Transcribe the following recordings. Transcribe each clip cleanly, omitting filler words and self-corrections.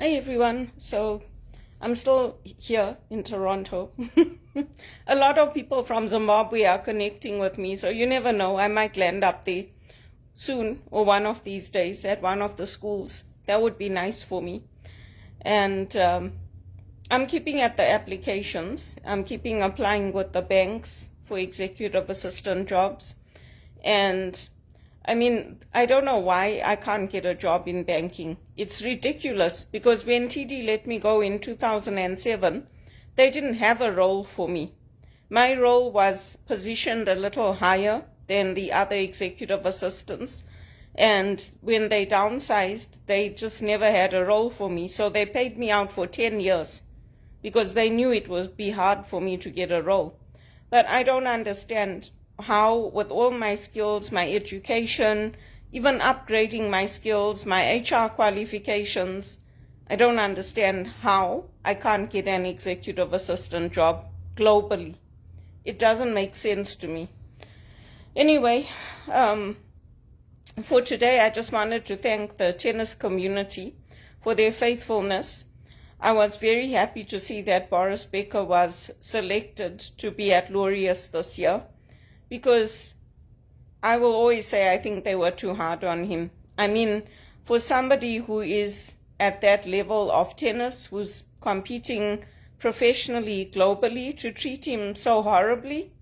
Hi everyone. So I'm still here in Toronto. A lot of people from Zimbabwe are connecting with me, so you never know. I might land up there soon or one of these days at one of the schools. That would be nice for me. And I'm keeping at the applications. I'm keeping applying with the banks for executive assistant jobs. And I don't know why I can't get a job in banking. It's ridiculous because when TD let me go in 2007, they didn't have a role for me. My role was positioned a little higher than the other executive assistants. And when they downsized, they just never had a role for me. So they paid me out for 10 years because they knew it would be hard for me to get a role. But I don't understand how, with all my skills, my education, even upgrading my skills, my HR qualifications, I don't understand how I can't get an executive assistant job globally. It doesn't make sense to me. Anyway, for today, I just wanted to thank the tennis community for their faithfulness. I was very happy to see that Borris Becker was selected to be at Laureus this year, because I will always say I think they were too hard on him. For somebody who is at that level of tennis, who's competing professionally globally, to treat him so horribly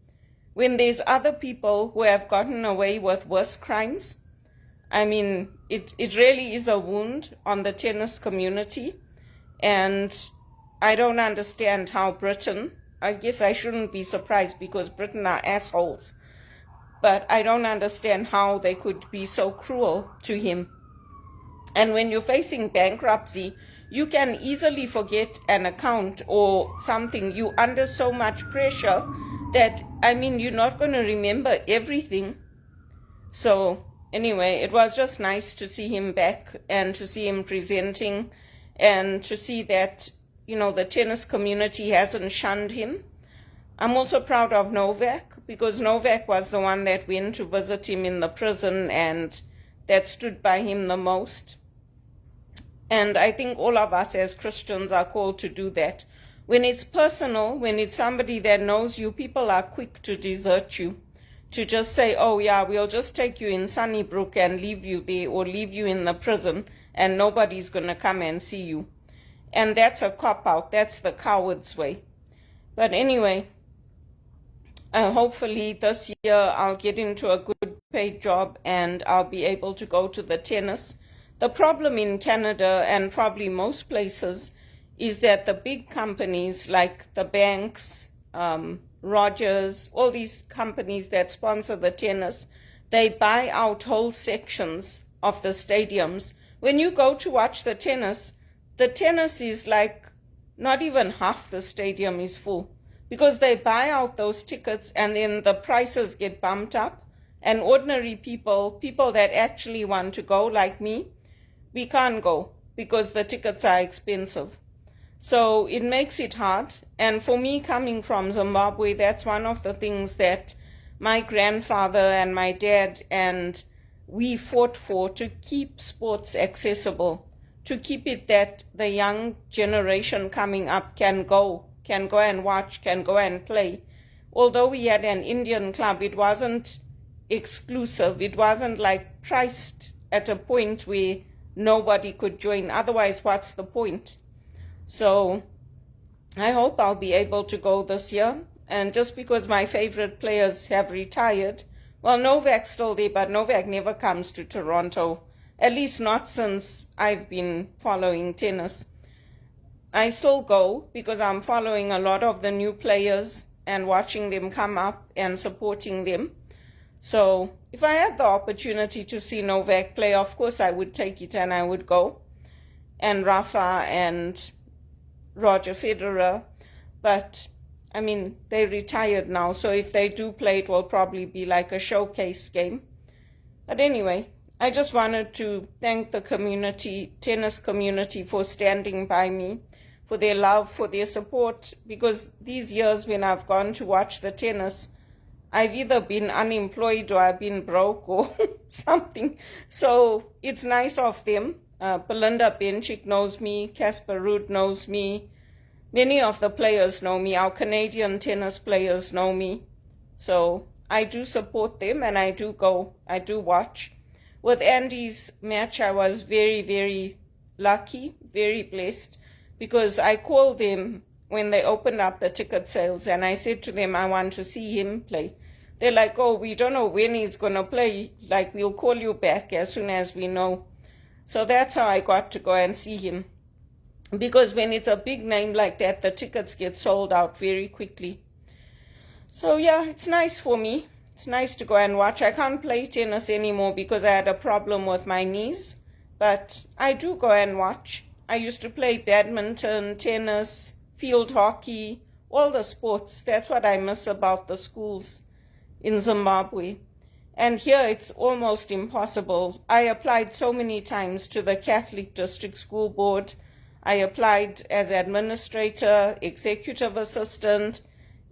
when there's other people who have gotten away with worse crimes. It really is a wound on the tennis community. And I don't understand how Britain, I guess I shouldn't be surprised because Britain are assholes, but I don't understand how they could be so cruel to him. And when you're facing bankruptcy, you can easily forget an account or something. You're under so much pressure that, you're not going to remember everything. So anyway, it was just nice to see him back and to see him presenting and to see that, the tennis community hasn't shunned him. I'm also proud of Novak, because Novak was the one that went to visit him in the prison and that stood by him the most. And I think all of us as Christians are called to do that. When it's personal, when it's somebody that knows you, people are quick to desert you, to just say, oh yeah, we'll just take you in Sunnybrook and leave you there, or leave you in the prison, and nobody's going to come and see you. And that's a cop-out. That's the coward's way. But anyway, hopefully this year I'll get into a good paid job and I'll be able to go to the tennis. The problem in Canada and probably most places is that the big companies like the banks, Rogers, all these companies that sponsor the tennis, they buy out whole sections of the stadiums. When you go to watch the tennis is like not even half the stadium is full, because they buy out those tickets and then the prices get bumped up, and ordinary people that actually want to go, like me, we can't go because the tickets are expensive. So it makes it hard. And for me, coming from Zimbabwe, that's one of the things that my grandfather and my dad and we fought for, to keep sports accessible, to keep it that the young generation coming up can go and watch, can go and play. Although we had an Indian club, it wasn't exclusive. It wasn't like priced at a point where nobody could join. Otherwise, what's the point? So I hope I'll be able to go this year. And just because my favorite players have retired, well, Novak's still there, but Novak never comes to Toronto, at least not since I've been following tennis. I still go because I'm following a lot of the new players and watching them come up and supporting them. So if I had the opportunity to see Novak play, of course I would take it and I would go. And Rafa and Roger Federer. But they retired now, so if they do play, it will probably be like a showcase game. But anyway, I just wanted to thank the community, tennis community, for standing by me, for their love, for their support, because these years when I've gone to watch the tennis, I've either been unemployed or I've been broke or something. So it's nice of them. Belinda Bencic knows me, Casper Ruud knows me, many of the players know me, our Canadian tennis players know me. So I do support them and I do go, I do watch. With Andy's match, I was very, very lucky, very blessed, because I called them when they opened up the ticket sales and I said to them, I want to see him play. They're like, oh, we don't know when he's going to play. Like, we'll call you back as soon as we know. So that's how I got to go and see him. Because when it's a big name like that, the tickets get sold out very quickly. So yeah, it's nice for me. It's nice to go and watch. I can't play tennis anymore because I had a problem with my knees. But I do go and watch. I used to play badminton, tennis, field hockey, all the sports. That's what I miss about the schools in Zimbabwe. And here it's almost impossible. I applied so many times to the Catholic District School Board. I applied as administrator, executive assistant.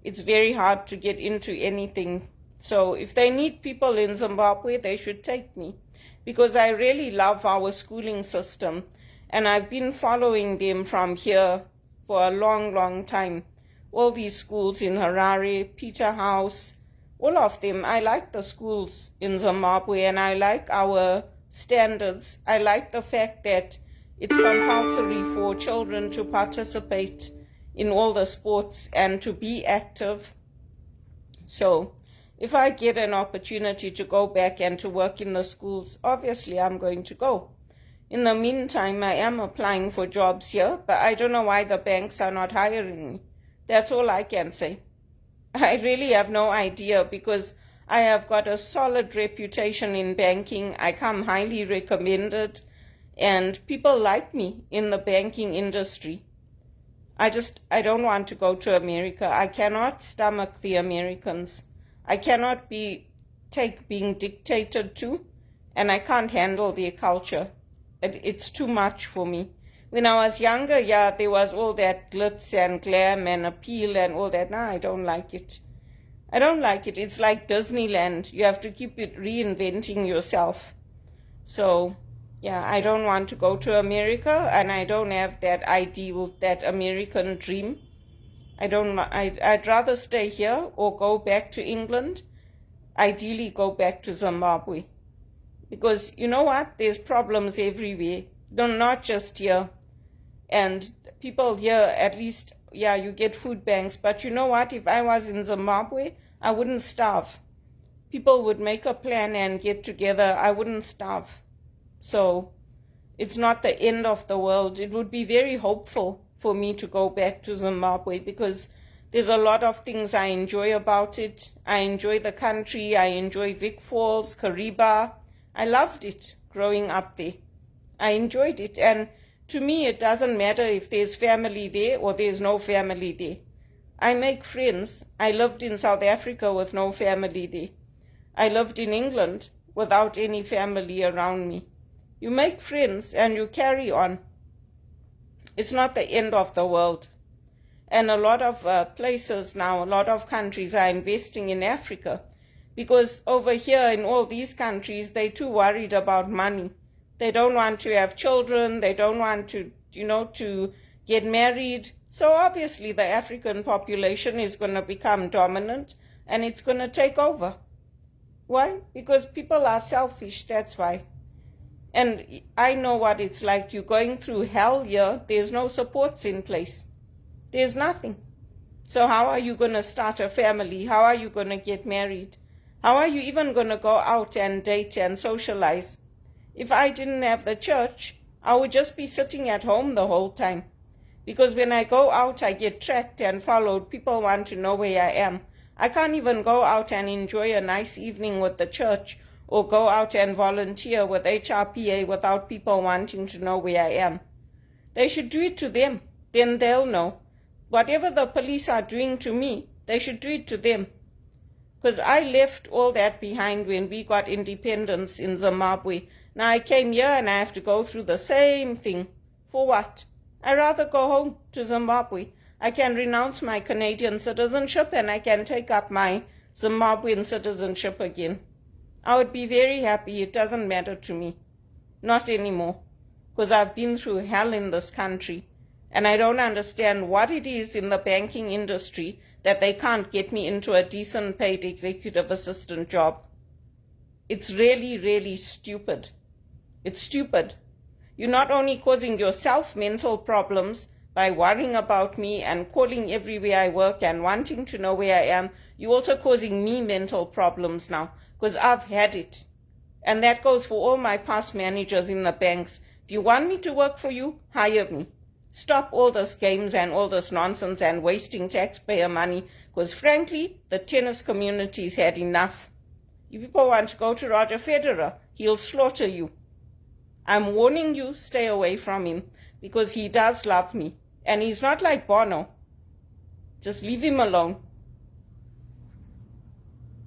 It's very hard to get into anything. So if they need people in Zimbabwe, they should take me, because I really love our schooling system. And I've been following them from here for a long, long time. All these schools in Harare, Peterhouse, all of them. I like the schools in Zimbabwe and I like our standards. I like the fact that it's compulsory for children to participate in all the sports and to be active. So if I get an opportunity to go back and to work in the schools, obviously I'm going to go. In the meantime, I am applying for jobs here, but I don't know why the banks are not hiring me. That's all I can say. I really have no idea, because I have got a solid reputation in banking. I come highly recommended, and people like me in the banking industry. I don't want to go to America. I cannot stomach the Americans. I cannot take being dictated to, and I can't handle their culture. It's too much for me. When I was younger, yeah, there was all that glitz and glam and appeal and all that. Now I don't like it. I don't like it. It's like Disneyland. You have to keep it reinventing yourself. So, yeah, I don't want to go to America, and I don't have that ideal, that American dream. I'd rather stay here or go back to England. Ideally, go back to Zimbabwe. Because you know what? There's problems everywhere. No, not just here. And people here, at least, yeah, you get food banks. But you know what? If I was in Zimbabwe, I wouldn't starve. People would make a plan and get together. I wouldn't starve. So it's not the end of the world. It would be very hopeful for me to go back to Zimbabwe, because there's a lot of things I enjoy about it. I enjoy the country. I enjoy Vic Falls, Kariba. I loved it growing up there. I enjoyed it. And to me, it doesn't matter if there's family there or there's no family there. I make friends. I lived in South Africa with no family there. I lived in England without any family around me. You make friends and you carry on. It's not the end of the world. And a lot of places now, a lot of countries are investing in Africa, because over here in all these countries, they're too worried about money. They don't want to have children. They don't want to, to get married. So obviously the African population is going to become dominant and it's going to take over. Why? Because people are selfish, that's why. And I know what it's like. You're going through hell here. There's no supports in place. There's nothing. So how are you going to start a family? How are you going to get married? How are you even going to go out and date and socialize? If I didn't have the church, I would just be sitting at home the whole time. Because when I go out, I get tracked and followed. People want to know where I am. I can't even go out and enjoy a nice evening with the church, or go out and volunteer with HRPA without people wanting to know where I am. They should do it to them. Then they'll know. Whatever the police are doing to me, they should do it to them. Because I left all that behind when we got independence in Zimbabwe. Now I came here and I have to go through the same thing. For what? I'd rather go home to Zimbabwe. I can renounce my Canadian citizenship and I can take up my Zimbabwean citizenship again. I would be very happy. It doesn't matter to me. Not anymore. because I've been through hell in this country, and I don't understand what it is in the banking industry that they can't get me into a decent paid executive assistant job. It's really, really stupid. It's stupid. You're not only causing yourself mental problems by worrying about me and calling everywhere I work and wanting to know where I am, you're also causing me mental problems now, because I've had it. And that goes for all my past managers in the banks. If you want me to work for you, hire me. Stop all this games and all this nonsense and wasting taxpayer money, because frankly, the tennis community's had enough. You people want to go to Roger Federer, he'll slaughter you. I'm warning you, stay away from him, because he does love me. And he's not like Bono. Just leave him alone.